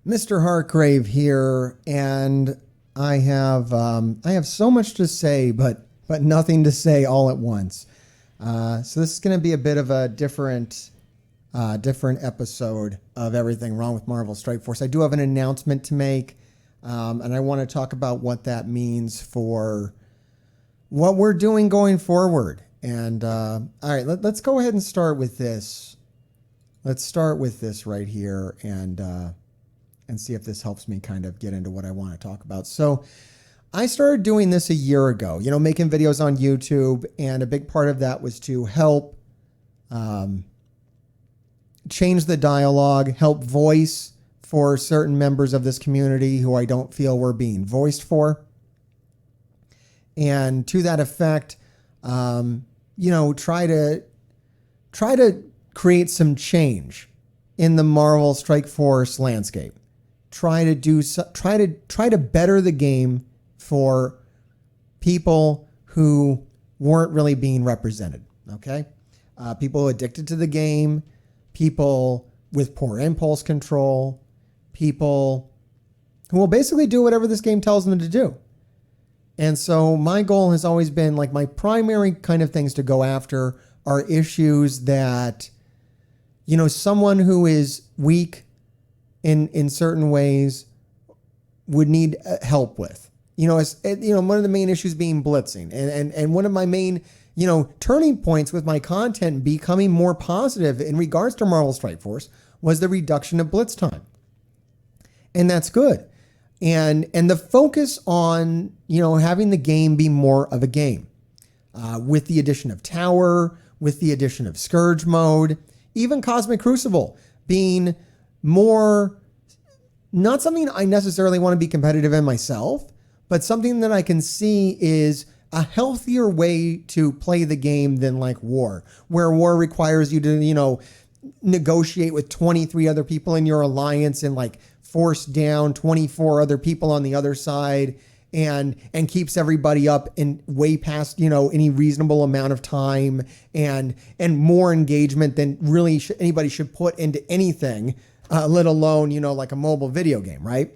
Mr. Hartgrave here, and I have so much to say, but nothing to say all at once. So this is going to be a bit of a different episode of Everything Wrong with Marvel Strike Force. I do have an announcement to make, and I want to talk about what that means for what we're doing going forward. And all right, let's go ahead and start with this. Let's start with this right here, and see if this helps me kind of get into what I want to talk about. So I started doing this a year ago, making videos on YouTube. And a big part of that was to help change the dialogue, help voice for certain members of this community who I don't feel were being voiced for. And to that effect, try to create some change in the Marvel Strike Force landscape. Try to better the game for people who weren't really being represented. Okay, people addicted to the game, people with poor impulse control, people who will basically do whatever this game tells them to do. And so my goal has always been, like, my primary kind of things to go after are issues that, someone who is weak in certain ways would need help with. One of the main issues being blitzing, and one of my main, turning points with my content becoming more positive in regards to Marvel Strike Force was the reduction of blitz time. And that's good. And the focus on, having the game be more of a game, with the addition of Tower, with the addition of Scourge mode, even Cosmic Crucible being more, not something I necessarily want to be competitive in myself, but something that I can see is a healthier way to play the game than like War, where War requires you to, negotiate with 23 other people in your alliance and like force down 24 other people on the other side and keeps everybody up in way past, any reasonable amount of time and more engagement than really anybody should put into anything, let alone, like a mobile video game, right?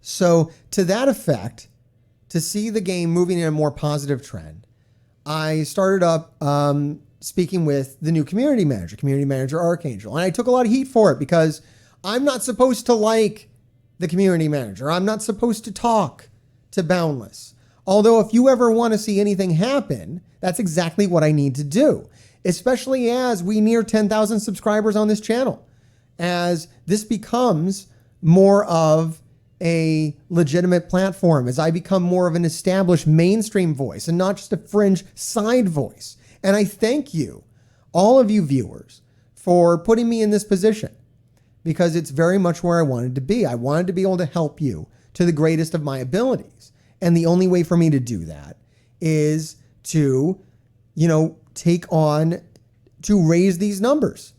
So to that effect, to see the game moving in a more positive trend, I started up speaking with the new community manager Archangel. And I took a lot of heat for it because I'm not supposed to like the community manager. I'm not supposed to talk to Boundless. Although if you ever want to see anything happen, that's exactly what I need to do, especially as we near 10,000 subscribers on this channel. As this becomes more of a legitimate platform, as I become more of an established mainstream voice and not just a fringe side voice. And I thank you, all of you viewers, for putting me in this position, because it's very much where I wanted to be. I wanted to be able to help you to the greatest of my abilities. And the only way for me to do that is to, to raise these numbers.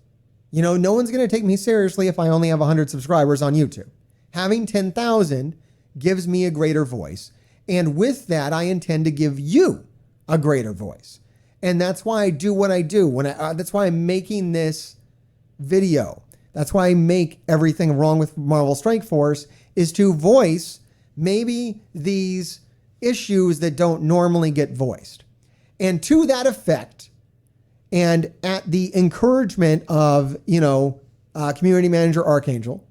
No one's going to take me seriously if I only have 100 subscribers on YouTube. Having 10,000 gives me a greater voice. And with that, I intend to give you a greater voice. And that's why I do what I do. That's why I'm making this video. That's why I make Everything Wrong with Marvel Strike Force, is to voice maybe these issues that don't normally get voiced. And to that effect, and at the encouragement of, community manager Archangel,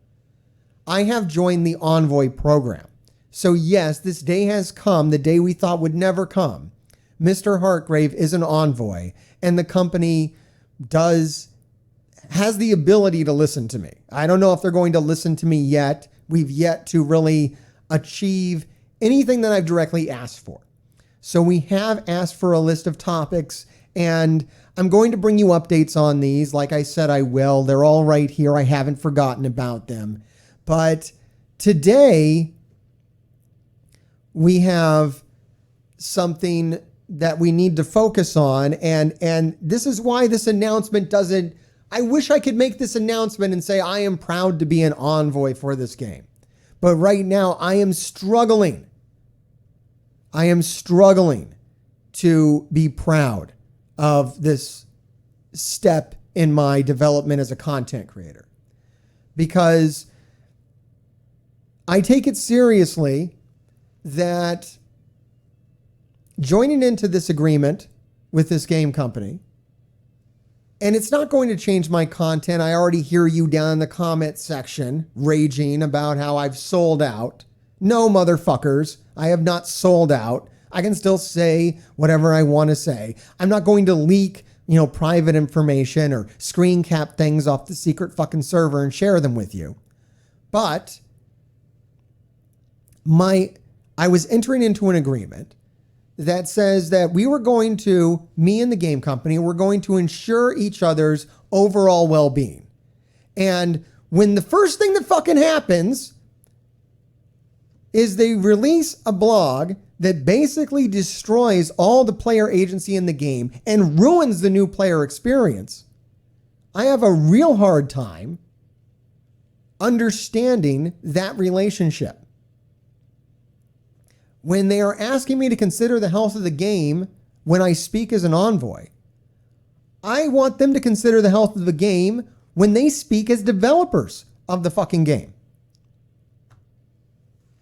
I have joined the Envoy program. So yes, this day has come, the day we thought would never come. Mr. Hartgrave is an envoy, and the company has the ability to listen to me. I don't know if they're going to listen to me yet. We've yet to really achieve anything that I've directly asked for. So we have asked for a list of topics, and I'm going to bring you updates on these. Like I said, I will. They're all right here. I haven't forgotten about them. But today we have something that we need to focus on. And this is why this announcement doesn't, I wish I could make this announcement and say I am proud to be an envoy for this game. But right now I am struggling. I am struggling to be proud of this step in my development as a content creator. Because I take it seriously that joining into this agreement with this game company, and it's not going to change my content. I already hear you down in the comment section raging about how I've sold out. No, motherfuckers, I have not sold out. I can still say whatever I want to say. I'm not going to leak, private information or screen cap things off the secret fucking server and share them with you. But I was entering into an agreement that says that me and the game company, we're going to ensure each other's overall well-being. And when the first thing that fucking happens is they release a blog that basically destroys all the player agency in the game and ruins the new player experience, I have a real hard time understanding that relationship. When they are asking me to consider the health of the game when I speak as an envoy, I want them to consider the health of the game when they speak as developers of the fucking game.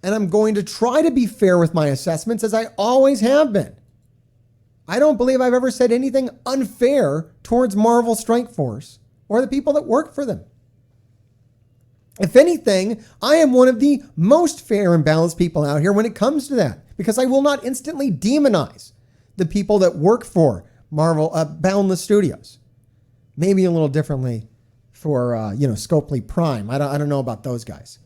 And I'm going to try to be fair with my assessments, as I always have been. I don't believe I've ever said anything unfair towards Marvel Strike Force or the people that work for them. If anything, I am one of the most fair and balanced people out here when it comes to that, because I will not instantly demonize the people that work for Marvel Boundless Studios. Maybe a little differently for Scopely Prime. I don't know about those guys.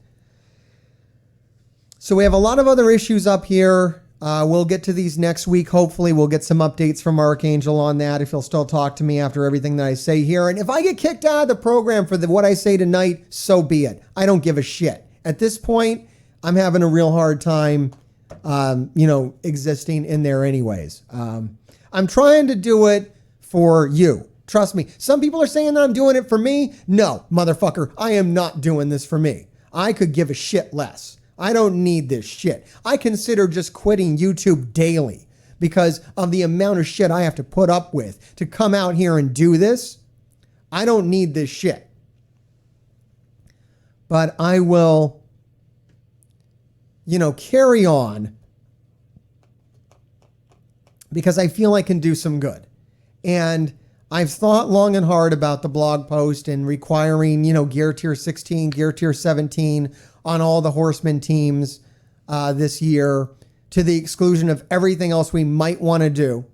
So we have a lot of other issues up here. We'll get to these next week. Hopefully we'll get some updates from Archangel on that, if he'll still talk to me after everything that I say here. And if I get kicked out of the program for what I say tonight, so be it. I don't give a shit. At this point, I'm having a real hard time, existing in there anyways. I'm trying to do it for you. Trust me. Some people are saying that I'm doing it for me. No, motherfucker, I am not doing this for me. I could give a shit less. I don't need this shit. I consider just quitting YouTube daily because of the amount of shit I have to put up with to come out here and do this. I don't need this shit. But I will, carry on because I feel I can do some good. And I've thought long and hard about the blog post and requiring, Gear Tier 16, Gear Tier 17 on all the Horseman teams this year, to the exclusion of everything else we might want to do.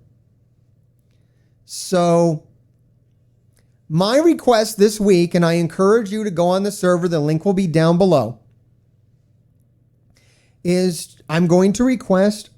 So my request this week, and I encourage you to go on the server, the link will be down below, is I'm going to request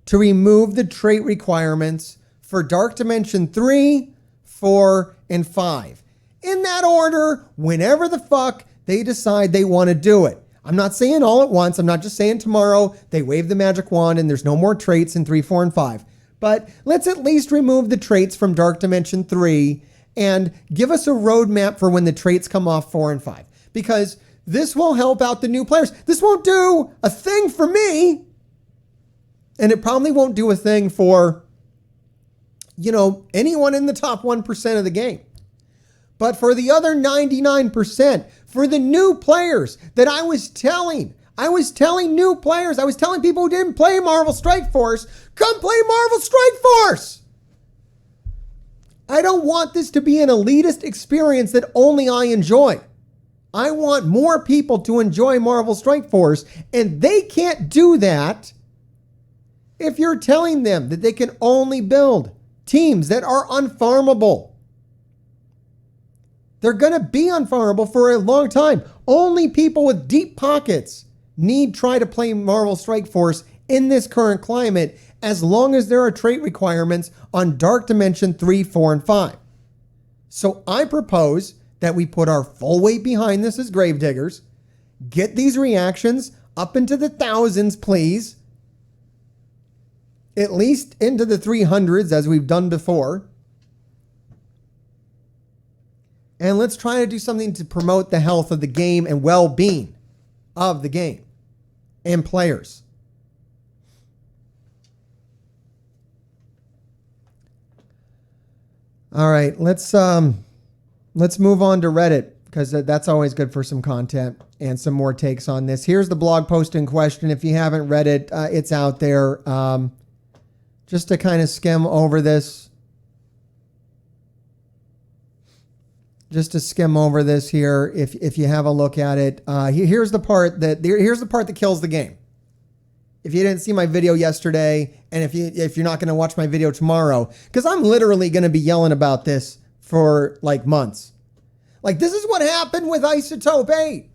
to remove the trait requirements for Dark Dimension 3, 4, and 5. In that order, whenever the fuck they decide they want to do it. I'm not saying all at once. I'm not just saying tomorrow they wave the magic wand and there's no more traits in 3, 4, and 5. But let's at least remove the traits from Dark Dimension 3 and give us a roadmap for when the traits come off 4 and 5. Because this will help out the new players. This won't do a thing for me. And it probably won't do a thing for, anyone in the top 1% of the game. But for the other 99%, for the new players that I was telling new players, I was telling people who didn't play Marvel Strike Force, come play Marvel Strike Force. I don't want this to be an elitist experience that only I enjoy. I want more people to enjoy Marvel Strike Force, and they can't do that if you're telling them that they can only build teams that are unfarmable. They're going to be unfarmable for a long time. Only people with deep pockets need try to play Marvel Strike Force in this current climate, as long as there are trait requirements on Dark Dimension 3, 4, and 5. So I propose that we put our full weight behind this as gravediggers, get these reactions up into the thousands, please. At least into the 300s, as we've done before. And let's try to do something to promote the health of the game and well-being of the game and players. All right, let's move on to Reddit, because that's always good for some content. and some more takes on this. Here's the blog post in question. If you haven't read it, it's out there. Just to kind of skim over this. Just to skim over this here, if you have a look at it, here's the part that kills the game. If you didn't see my video yesterday, and if you're not going to watch my video tomorrow, because I'm literally going to be yelling about this for like months. Like, this is what happened with Isotope 8.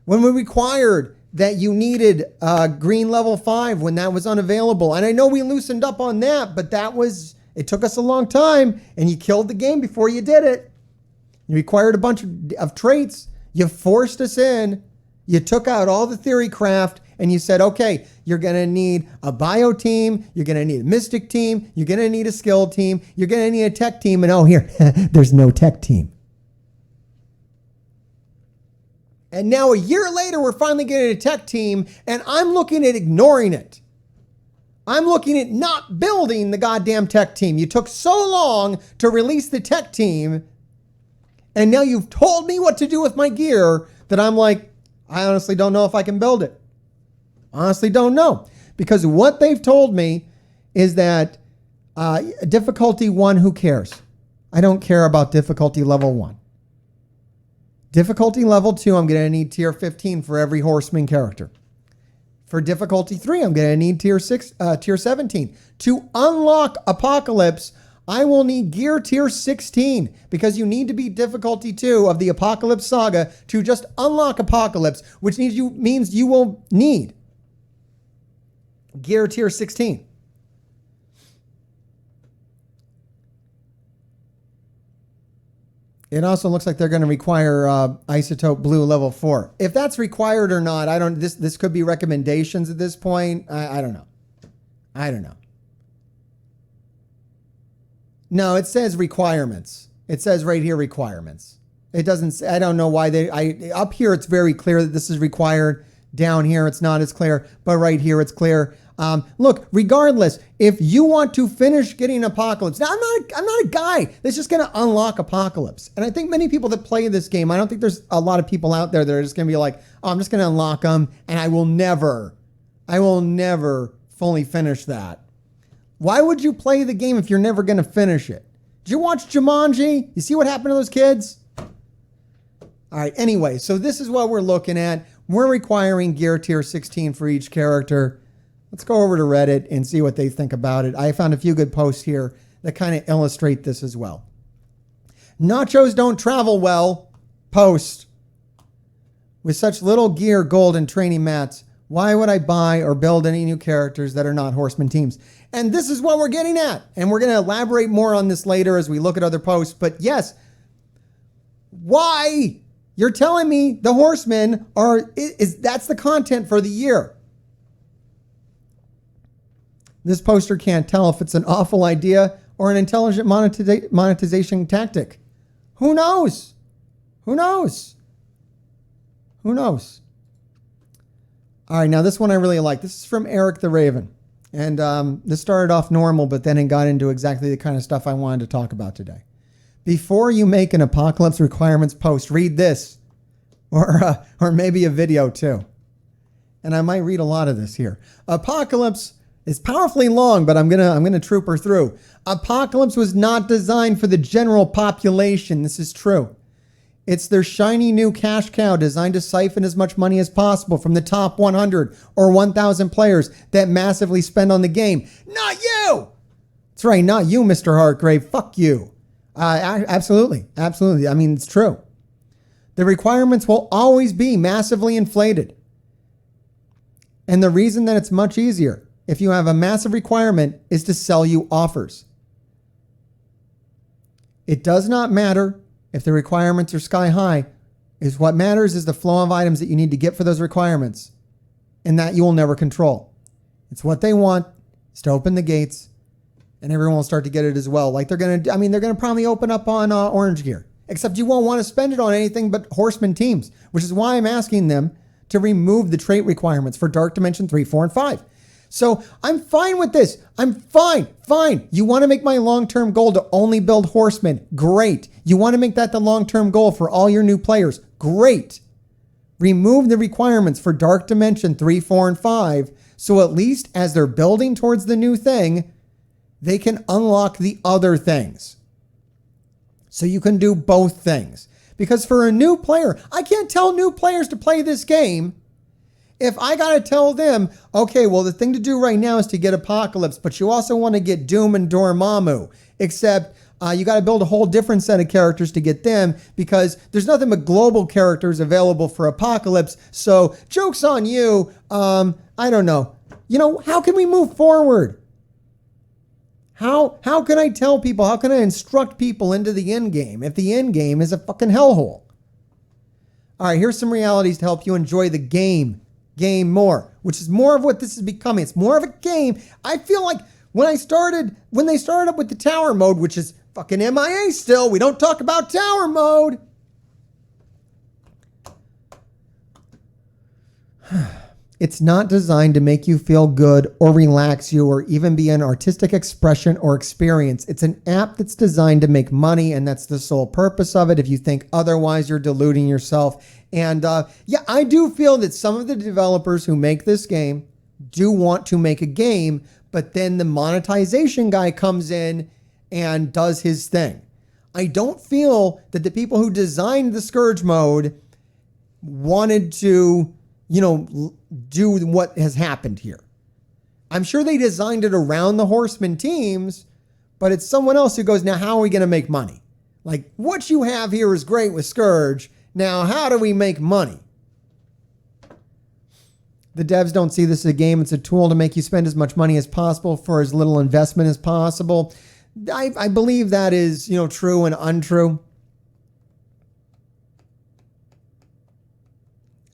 When we required that you needed green level 5 when that was unavailable. And I know we loosened up on that, but it took us a long time, and you killed the game before you did it. You required a bunch of traits. You forced us in. You took out all the theory craft, and you said, okay, you're going to need a bio team. You're going to need a mystic team. You're going to need a skill team. You're going to need a tech team. And oh, here, there's no tech team. And now a year later, we're finally getting a tech team, and I'm looking at ignoring it. I'm looking at not building the goddamn tech team. You took so long to release the tech team, and now you've told me what to do with my gear that I'm like, I honestly don't know if I can build it. Honestly don't know. Because what they've told me is that difficulty 1, who cares? I don't care about difficulty level 1. Difficulty level 2, I'm going to need tier 15 for every horseman character. For difficulty 3, I'm going to need tier 17. To unlock Apocalypse, I will need gear tier 16 because you need to be difficulty 2 of the Apocalypse Saga to just unlock Apocalypse, which means you will need gear tier 16. It also looks like they're going to require Isotope Blue level 4. If that's required or not, I don't. This could be recommendations at this point. I don't know. I don't know. No, it says requirements. It says right here requirements. It doesn't say, I don't know why up here it's very clear that this is required. Down here it's not as clear, but right here it's clear. Look, regardless, if you want to finish getting Apocalypse, now I'm not a guy that's just going to unlock Apocalypse. And I think many people that play this game, I don't think there's a lot of people out there that are just going to be like, oh, I'm just going to unlock them and I will never fully finish that. Why would you play the game if you're never going to finish it? Did you watch Jumanji? You see what happened to those kids? All right, anyway, so this is what we're looking at. We're requiring gear tier 16 for each character. Let's go over to Reddit and see what they think about it. I found a few good posts here that kind of illustrate this as well. Nachos don't travel well. Post. With such little gear, gold, and training mats, why would I buy or build any new characters that are not horseman teams? And this is what we're getting at. And we're going to elaborate more on this later as we look at other posts. But yes, why? You're telling me the horsemen that's the content for the year. This poster can't tell if it's an awful idea or an intelligent monetization tactic. Who knows? Who knows? Who knows? All right, now this one I really like. This is from Eric the Raven. And this started off normal, but then it got into exactly the kind of stuff I wanted to talk about today. Before you make an Apocalypse requirements post, read this. Or maybe a video too. And I might read a lot of this here. Apocalypse is powerfully long, but I'm gonna troop her through. Apocalypse was not designed for the general population. This is true. It's their shiny new cash cow designed to siphon as much money as possible from the top 100 or 1,000 players that massively spend on the game. Not you! That's right, not you, Mr. Hartgrave. Fuck you. Absolutely. Absolutely. I mean, it's true. The requirements will always be massively inflated. And the reason that it's much easier if you have a massive requirement is to sell you offers. It does not matter if the requirements are sky high. What matters is the flow of items that you need to get for those requirements, and that you will never control. It's what they want is to open the gates, and everyone will start to get it as well. Like they're gonna probably open up on Orange Gear, except you won't want to spend it on anything but horseman teams, which is why I'm asking them to remove the trait requirements for Dark Dimension 3, 4, and 5. So I'm fine with this. I'm fine. You want to make my long-term goal to only build horsemen? Great. You want to make that the long-term goal for all your new players? Great. Remove the requirements for Dark Dimension 3, 4, and 5, so at least as they're building towards the new thing, they can unlock the other things. So you can do both things. Because for a new player, I can't tell new players to play this game if I got to tell them, okay, well, the thing to do right now is to get Apocalypse, but you also want to get Doom and Dormammu, except you got to build a whole different set of characters to get them because there's nothing but global characters available for Apocalypse. So joke's on you. I don't know. How can we move forward? How can I tell people? How can I instruct people into the end game if the end game is a fucking hellhole? All right, here's some realities to help you enjoy the game more, which is more of what this is becoming. It's more of a game. I feel like when they started up with the tower mode, which is fucking MIA still, we don't talk about tower mode. It's not designed to make you feel good or relax you or even be an artistic expression or experience. It's an app that's designed to make money, and that's the sole purpose of it. If you think otherwise, you're deluding yourself. And I do feel that some of the developers who make this game do want to make a game, but then the monetization guy comes in and does his thing. I don't feel that the people who designed the Scourge mode wanted to do what has happened here. I'm sure they designed it around the Horseman teams, but it's someone else who goes, now how are we going to make money? Like, what you have here is great with Scourge. Now, how do we make money? The devs don't see this as a game. It's a tool to make you spend as much money as possible for as little investment as possible. I believe that is, true and untrue.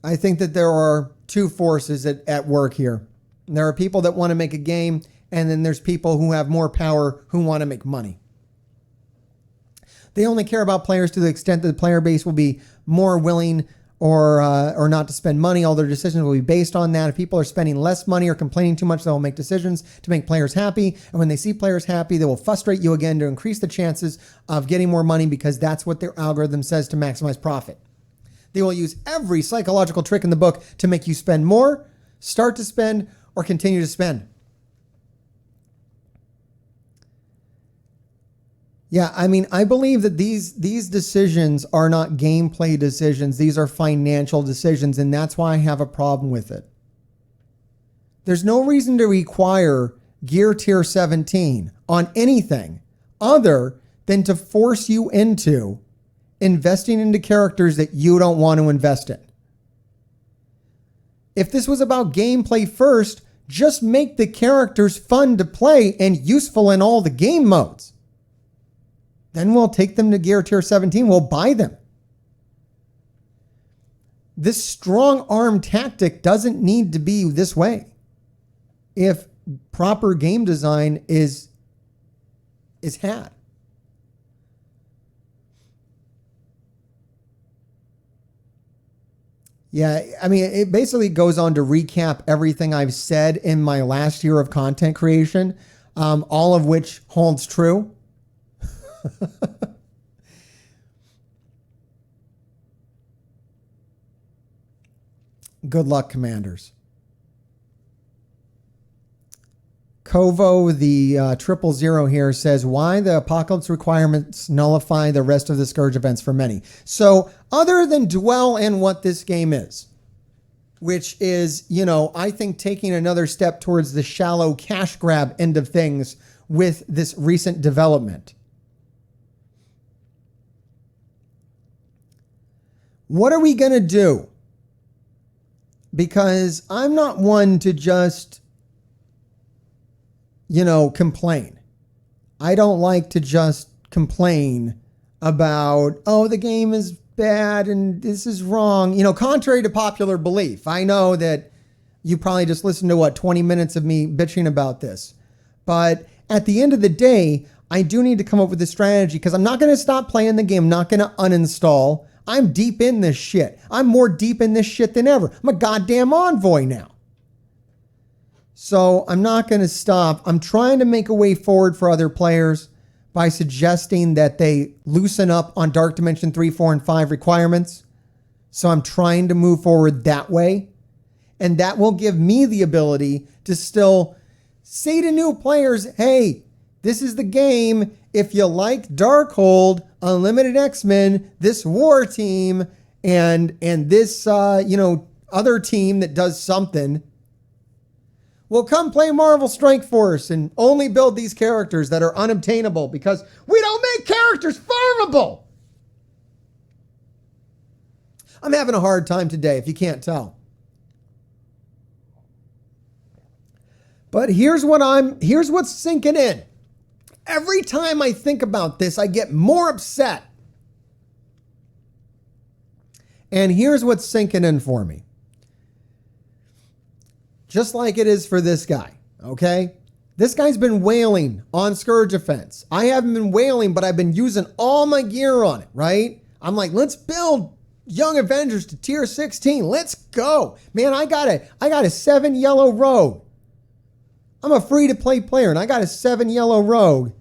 I think that there are two forces at work here. There are people that want to make a game, and then there's people who have more power who want to make money. They only care about players to the extent that the player base will be more willing or not to spend money. All their decisions will be based on that. If people are spending less money or complaining too much, they will make decisions to make players happy. And when they see players happy, they will frustrate you again to increase the chances of getting more money because that's what their algorithm says to maximize profit. They will use every psychological trick in the book to make you spend more, start to spend, or continue to spend. Yeah, I believe that these decisions are not gameplay decisions. These are financial decisions, and that's why I have a problem with it. There's no reason to require Gear Tier 17 on anything other than to force you into investing into characters that you don't want to invest in. If this was about gameplay first, just make the characters fun to play and useful in all the game modes. Then we'll take them to Gear Tier 17. We'll buy them. This strong arm tactic doesn't need to be this way. If proper game design is had. Yeah, it basically goes on to recap everything I've said in my last year of content creation, all of which holds true. Good luck, commanders. Kovo, the 000 here, says, why the apocalypse requirements nullify the rest of the Scourge events for many. So other than dwell in what this game is, which is, I think taking another step towards the shallow cash grab end of things with this recent development. What are we going to do? Because I'm not one to just, complain. I don't like to just complain about, the game is bad and this is wrong. Contrary to popular belief. I know that you probably just listened to 20 minutes of me bitching about this. But at the end of the day, I do need to come up with a strategy because I'm not going to stop playing the game. I'm not going to uninstall. I'm deep in this shit. I'm more deep in this shit than ever. I'm a goddamn envoy now. So I'm not going to stop. I'm trying to make a way forward for other players by suggesting that they loosen up on Dark Dimension 3, 4, and 5 requirements. So I'm trying to move forward that way. And that will give me the ability to still say to new players, hey, this is the game. If you like Darkhold, Unlimited X-Men, this war team, and this, other team that does something, well, come play Marvel Strike Force and only build these characters that are unobtainable because we don't make characters farmable. I'm having a hard time today, if you can't tell. But here's what's sinking in. Every time I think about this, I get more upset. And here's what's sinking in for me. Just like it is for this guy, okay? This guy's been wailing on Scourge Offense. I haven't been wailing, but I've been using all my gear on it, right? I'm like, let's build Young Avengers to tier 16. Let's go. Man, I got a 7 yellow rogue. I'm a free-to-play player, and I got a 7 yellow rogue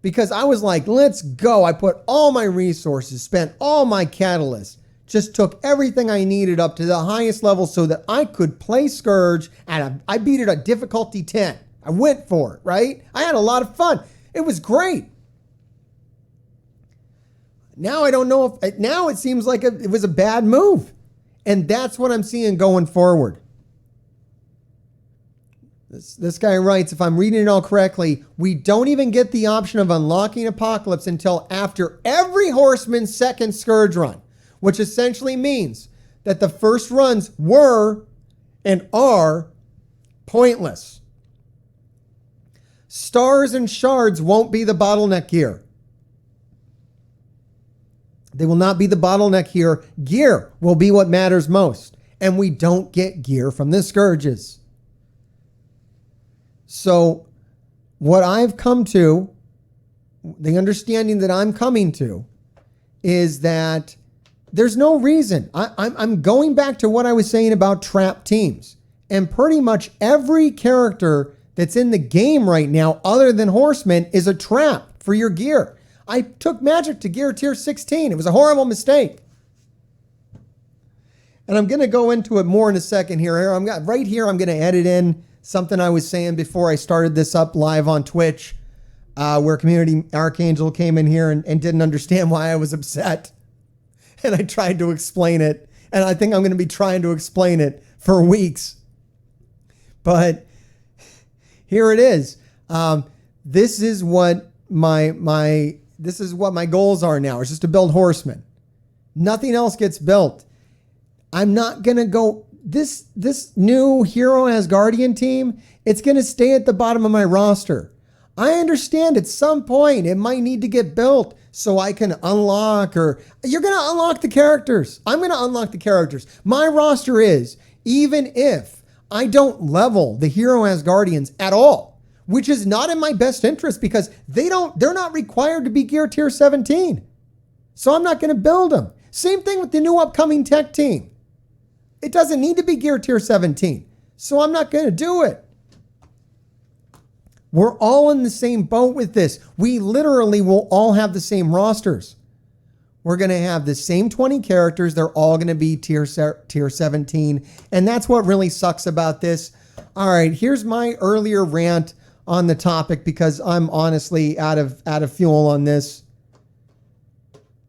because I was like, let's go. I put all my resources, spent all my catalysts, just took everything I needed up to the highest level so that I could play Scourge, and I beat it at difficulty 10. I went for it, right? I had a lot of fun. It was great. Now I don't know if, now it seems like it was a bad move. And that's what I'm seeing going forward. This guy writes, if I'm reading it all correctly, we don't even get the option of unlocking Apocalypse until after every Horseman's second Scourge run, which essentially means that the first runs were and are pointless. Stars and shards won't be the bottleneck here. They will not be the bottleneck here. Gear will be what matters most. And we don't get gear from the Scourges. So what I've come to, the understanding that I'm coming to, is that there's no reason. I'm going back to what I was saying about trap teams. And pretty much every character that's in the game right now, other than Horseman, is a trap for your gear. I took Magic to gear tier 16. It was a horrible mistake. And I'm going to go into it more in a second here. Right here, I'm going to edit in something I was saying before I started this up live on Twitch, where Community Archangel came in here and didn't understand why I was upset. And I tried to explain it. And I think I'm going to be trying to explain it for weeks. But here it is. This is what my goals are now. It's just to build Horsemen. Nothing else gets built. I'm not going to go... This new Hero Asgardian team, it's going to stay at the bottom of my roster. I understand at some point it might need to get built so I can unlock, or you're going to unlock the characters. I'm going to unlock the characters. My roster is, even if I don't level the Hero Asgardians at all, which is not in my best interest because they're not required to be gear tier 17. So I'm not going to build them. Same thing with the new upcoming tech team. It doesn't need to be gear tier 17. So I'm not going to do it. We're all in the same boat with this. We literally will all have the same rosters. We're going to have the same 20 characters. They're all going to be tier 17. And that's what really sucks about this. All right, here's my earlier rant on the topic because I'm honestly out of fuel on this.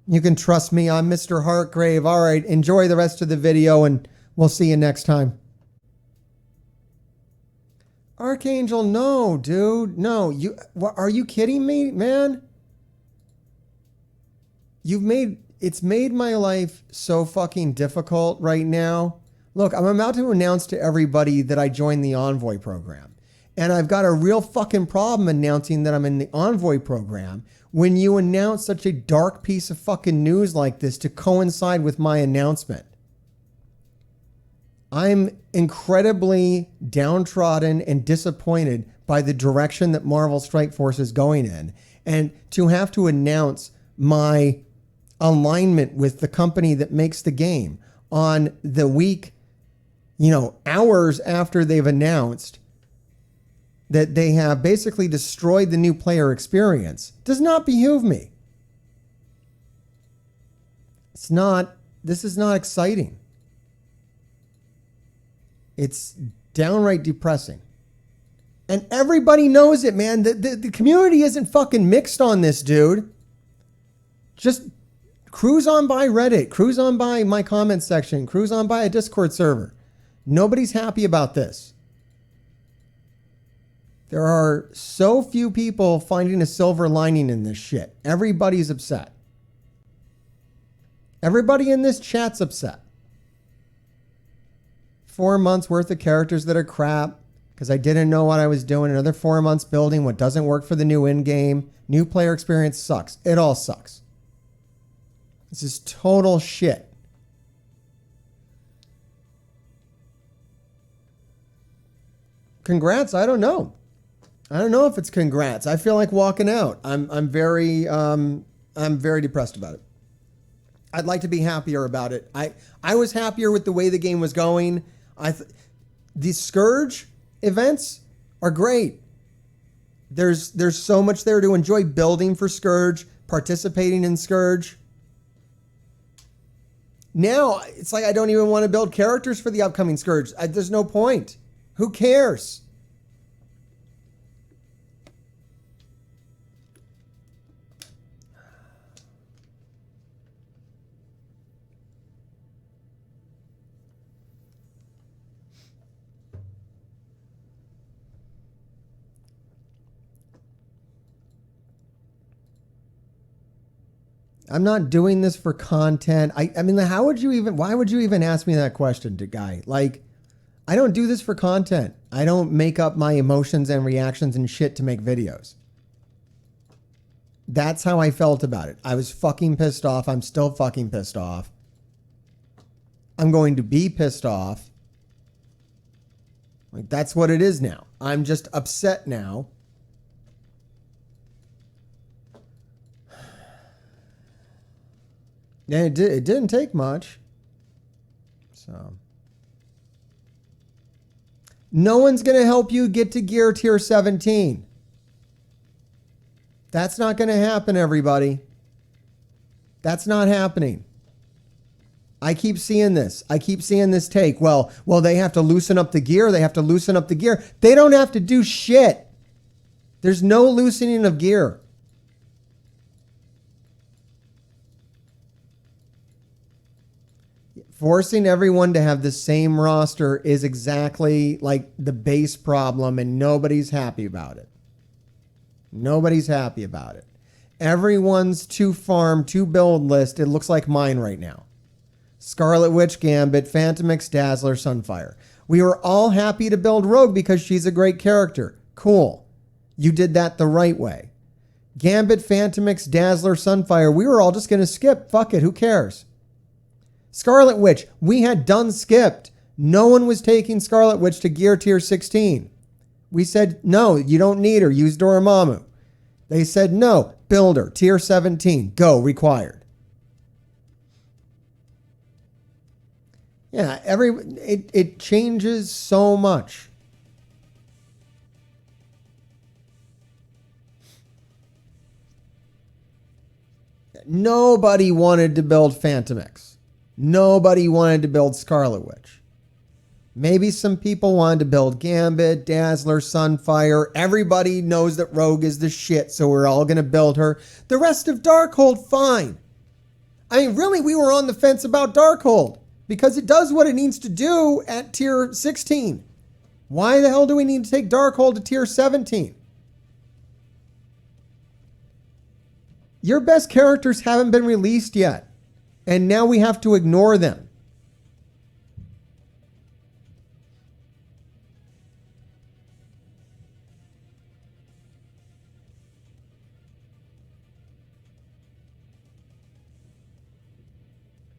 You can trust me. I'm Mr. Heartgrave. All right, enjoy the rest of the video and we'll see you next time. Archangel, no, dude. No, are you kidding me, man? It's made my life so fucking difficult right now. Look, I'm about to announce to everybody that I joined the Envoy program. And I've got a real fucking problem announcing that I'm in the Envoy program when you announce such a dark piece of fucking news like this to coincide with my announcement. I'm incredibly downtrodden and disappointed by the direction that Marvel Strike Force is going in. And to have to announce my alignment with the company that makes the game on the week, hours after they've announced that they have basically destroyed the new player experience does not behoove me. It's not This is not exciting. It's downright depressing. And everybody knows it, man. The community isn't fucking mixed on this, dude. Just cruise on by Reddit. Cruise on by my comments section. Cruise on by a Discord server. Nobody's happy about this. There are so few people finding a silver lining in this shit. Everybody's upset. Everybody in this chat's upset. 4 months worth of characters that are crap because I didn't know what I was doing. Another 4 months building what doesn't work for the new in-game. New player experience sucks. It all sucks. This is total shit. Congrats? I don't know. I don't know if it's congrats. I feel like walking out. I'm very depressed about it. I'd like to be happier about it. I was happier with the way the game was going. These SCOURGE events are great. There's so much there to enjoy building for SCOURGE, participating in SCOURGE. Now, it's like I don't even want to build characters for the upcoming SCOURGE. There's no point. Who cares? I'm not doing this for content. I mean, why would you even ask me that question, guy? Like, I don't do this for content. I don't make up my emotions and reactions and shit to make videos. That's how I felt about it. I was fucking pissed off. I'm still fucking pissed off. I'm going to be pissed off. Like, that's what it is now. I'm just upset now. Yeah, it didn't take much. So no one's going to help you get to gear tier 17. That's not going to happen, everybody. That's not happening. I keep seeing this. I keep seeing this take. Well, they have to loosen up the gear. They have to loosen up the gear. They don't have to do shit. There's no loosening of gear. Forcing everyone to have the same roster is exactly like the base problem, and nobody's happy about it. Nobody's happy about it. Everyone's two farm, two build list. It looks like mine right now. Scarlet Witch, Gambit, Phantom X, Dazzler, Sunfire. We were all happy to build Rogue because she's a great character. Cool. You did that the right way. Gambit, Phantom X, Dazzler, Sunfire. We were all just going to skip. Fuck it. Who cares? Scarlet Witch, we had done skipped. No one was taking Scarlet Witch to gear tier 16. We said, no, you don't need her. Use Dormammu. They said, no, build her. Tier 17. Go. Required. Yeah, it changes so much. Nobody wanted to build Phantom X. Nobody wanted to build Scarlet Witch. Maybe some people wanted to build Gambit, Dazzler, Sunfire. Everybody knows that Rogue is the shit, so we're all going to build her. The rest of Darkhold, fine. I mean, really, we were on the fence about Darkhold because it does what it needs to do at tier 16. Why the hell do we need to take Darkhold to tier 17? Your best characters haven't been released yet. And now we have to ignore them.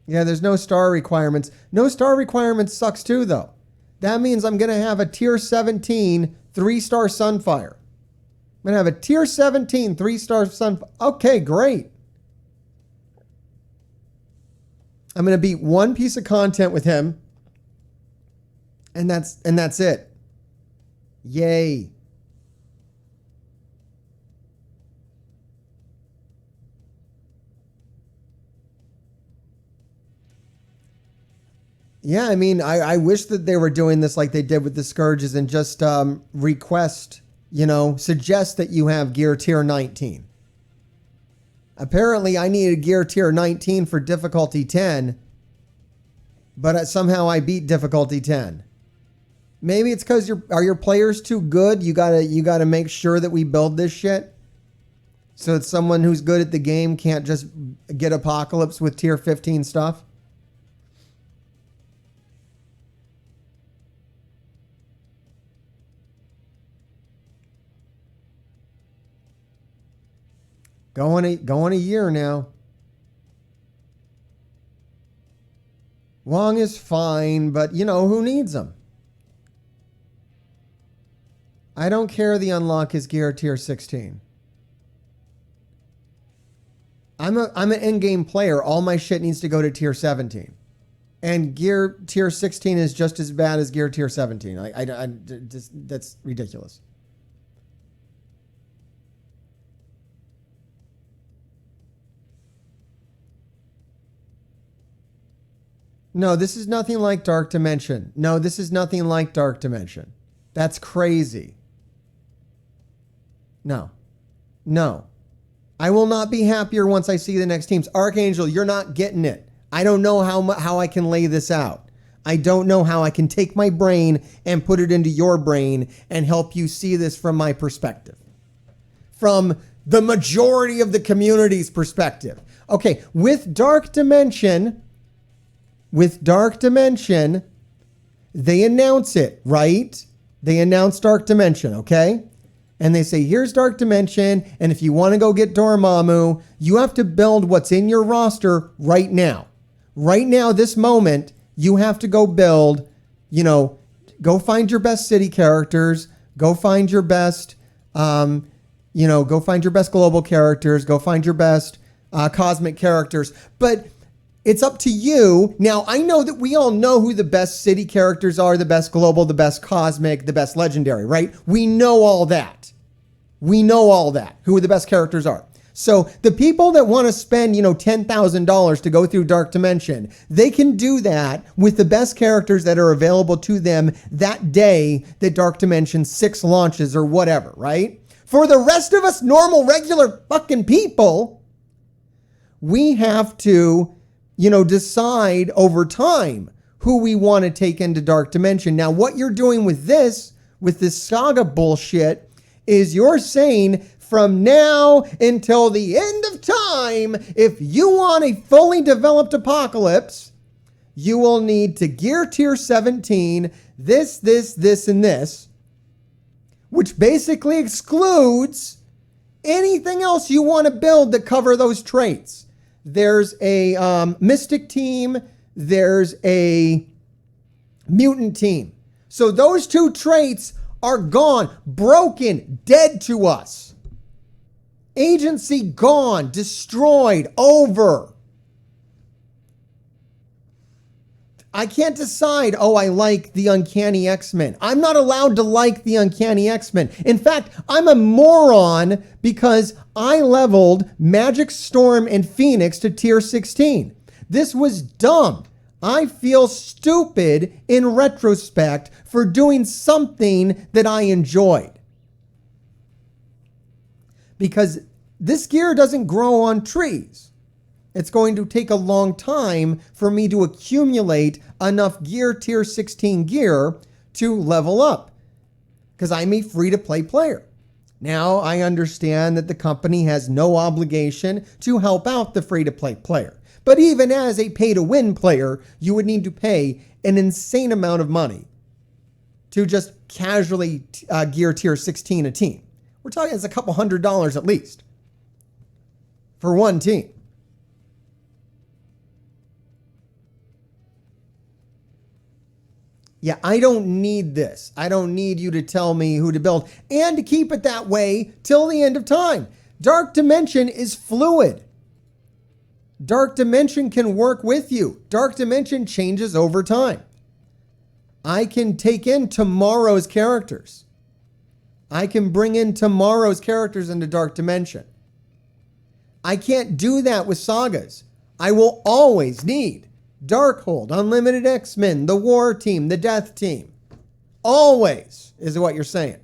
Yeah, there's no star requirements. No star requirements sucks too, though. That means I'm going to have a tier 17 3-star Sunfire. I'm going to have a tier 17 3-star Sunfire. Okay, great. I'm going to beat one piece of content with him. And that's it. Yay. Yeah, I mean, I wish that they were doing this like they did with the Scourges and just request, suggest that you have gear tier 19. Apparently, I needed gear tier 19 for difficulty 10, but somehow I beat difficulty 10. Maybe it's because are your players too good? You gotta make sure that we build this shit so that someone who's good at the game can't just get Apocalypse with tier 15 stuff. Going a year now. Long is fine, but who needs them? I don't care the unlock is gear tier 16. I'm an in-game player. All my shit needs to go to tier 17. And gear tier 16 is just as bad as gear tier 17. That's ridiculous. No, this is nothing like Dark Dimension. No, this is nothing like Dark Dimension. That's crazy. No. I will not be happier once I see the next teams. Archangel, you're not getting it. I don't know how I can lay this out. I don't know how I can take my brain and put it into your brain and help you see this from my perspective. From the majority of the community's perspective. Okay, with Dark Dimension, they announce it, right? They announce Dark Dimension, okay? And they say, here's Dark Dimension, and if you want to go get Dormammu, you have to build what's in your roster right now. Right now, this moment, you have to go build, go find your best city characters, go find your best, go find your best global characters, go find your best cosmic characters. But it's up to you. Now, I know that we all know who the best city characters are, the best global, the best cosmic, the best legendary, right? We know all that. Who the best characters are. So the people that want to spend, $10,000 to go through Dark Dimension, they can do that with the best characters that are available to them that day that Dark Dimension 6 launches or whatever, right? For the rest of us normal, regular fucking people, we have to decide over time who we want to take into Dark Dimension. Now, what you're doing with this saga bullshit is you're saying from now until the end of time, if you want a fully developed Apocalypse, you will need to gear tier 17, this, and this, which basically excludes anything else you want to build that cover those traits. There's a mystic team. There's a mutant team. So those two traits are gone, broken, dead to us. Agency gone, destroyed, over. I can't decide, I like the Uncanny X-Men. I'm not allowed to like the Uncanny X-Men. In fact, I'm a moron because I leveled Magic, Storm, and Phoenix to tier 16. This was dumb. I feel stupid in retrospect for doing something that I enjoyed. Because this gear doesn't grow on trees. It's going to take a long time for me to accumulate enough gear, tier 16 gear, to level up. Because I'm a free-to-play player. Now, I understand that the company has no obligation to help out the free-to-play player. But even as a pay-to-win player, you would need to pay an insane amount of money to just casually gear tier 16 a team. We're talking it's a couple $100 at least for one team. Yeah, I don't need this. I don't need you to tell me who to build and to keep it that way till the end of time. Dark Dimension is fluid. Dark Dimension can work with you. Dark Dimension changes over time. I can take in tomorrow's characters. I can bring in tomorrow's characters into Dark Dimension. I can't do that with sagas. I will always need Darkhold, Unlimited X-Men, the War Team, the Death Team. Always is what you're saying.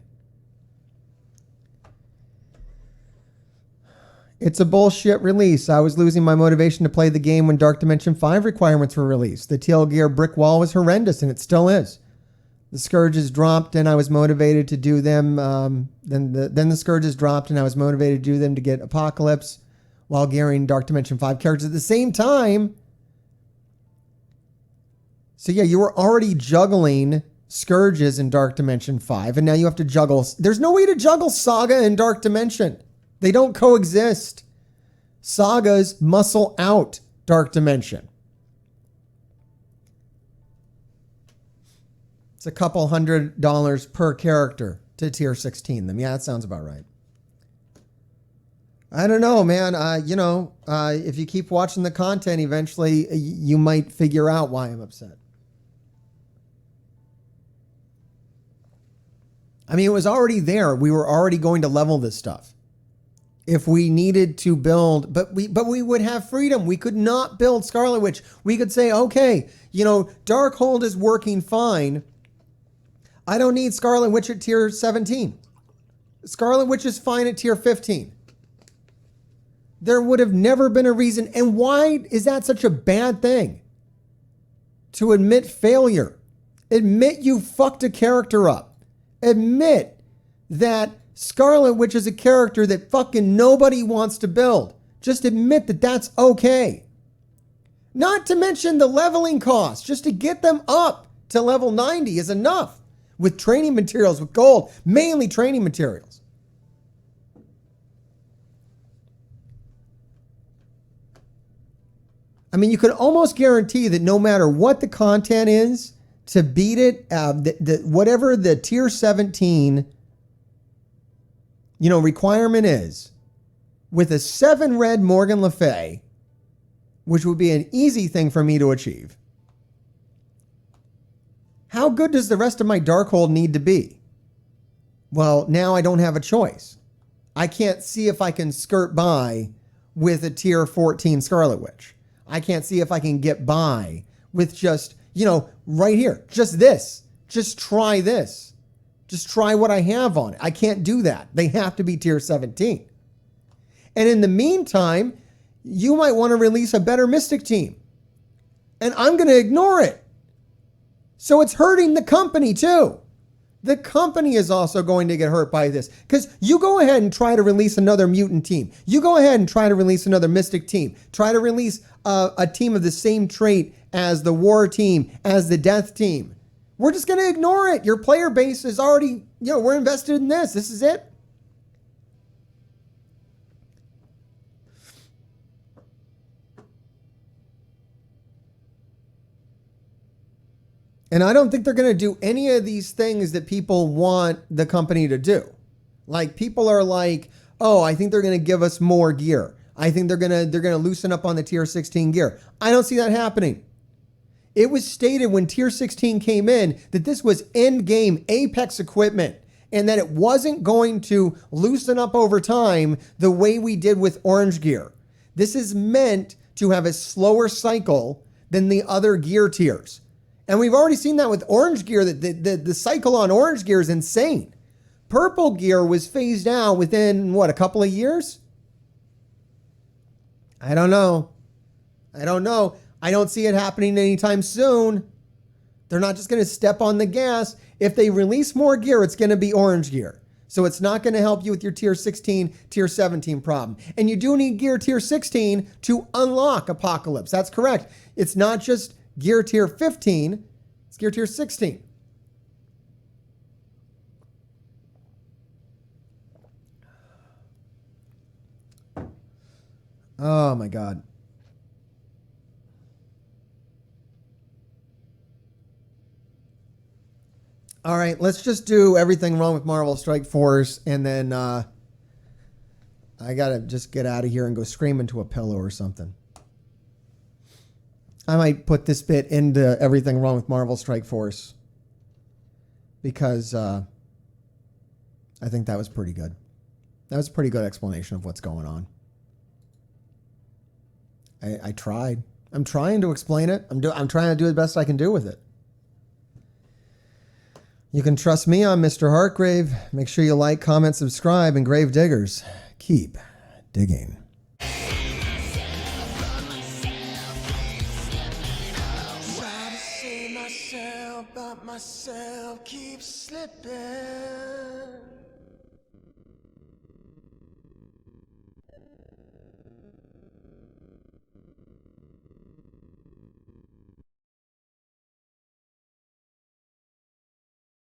It's a bullshit release. I was losing my motivation to play the game when Dark Dimension 5 requirements were released. The Teal Gear brick wall was horrendous, and it still is. The Scourges dropped, and I was motivated to do them. Then the Scourges dropped, and I was motivated to do them to get Apocalypse while gearing Dark Dimension 5 characters at the same time. So yeah, you were already juggling Scourges in Dark Dimension 5, and now you have to juggle. There's no way to juggle Saga and Dark Dimension. They don't coexist. Sagas muscle out Dark Dimension. It's a couple $100 per character to tier 16 them. Yeah, that sounds about right. I don't know, man. If you keep watching the content, eventually you might figure out why I'm upset. I mean, it was already there. We were already going to level this stuff. If we needed to build, but we would have freedom. We could not build Scarlet Witch. We could say, okay, Darkhold is working fine. I don't need Scarlet Witch at tier 17. Scarlet Witch is fine at tier 15. There would have never been a reason. And why is that such a bad thing? To admit failure. Admit you fucked a character up. Admit that Scarlet Witch is a character that fucking nobody wants to build. Just admit that that's okay. Not to mention the leveling cost. Just to get them up to level 90 is enough. With training materials, with gold. Mainly training materials. I mean, you can almost guarantee that no matter what the content is, to beat it, whatever the tier 17 requirement is, with a 7 red Morgan Le Fay, which would be an easy thing for me to achieve. How good does the rest of my Darkhold need to be? Well, now I don't have a choice. I can't see if I can skirt by with a tier 14 Scarlet Witch. I can't see if I can get by with just, right here, just this. Just try this. Just try what I have on it. I can't do that. They have to be tier 17. And in the meantime, you might want to release a better Mystic team. And I'm going to ignore it. So it's hurting the company too. The company is also going to get hurt by this. Because you go ahead and try to release another mutant team. You go ahead and try to release another Mystic team. Try to release a team of the same trait as the War team, as the Death team. We're just going to ignore it. Your player base is already, we're invested in this. This is it. And I don't think they're going to do any of these things that people want the company to do. Like, people are like, oh, I think they're going to give us more gear. I think they're going to loosen up on the tier 16 gear. I don't see that happening. It was stated when tier 16 came in that this was end game Apex equipment and that it wasn't going to loosen up over time the way we did with orange gear. This is meant to have a slower cycle than the other gear tiers. And we've already seen that with orange gear, that the cycle on orange gear is insane. Purple gear was phased out within, a couple of years? I don't know. I don't see it happening anytime soon. They're not just going to step on the gas. If they release more gear, it's going to be orange gear. So it's not going to help you with your tier 16, tier 17 problem. And you do need gear tier 16 to unlock Apocalypse. That's correct. It's not just gear tier 15, it's gear tier 16. Oh my God. All right, let's just do everything wrong with Marvel Strike Force, and then I gotta just get out of here and go scream into a pillow or something. I might put this bit into everything wrong with Marvel Strike Force because I think that was pretty good. That was a pretty good explanation of what's going on. I tried. I'm trying to explain it. I'm trying to do the best I can do with it. You can trust me. I'm Mr. Hartgrave. Make sure you like, comment, subscribe, and grave diggers, keep digging. Try to save myself, but myself keeps slipping.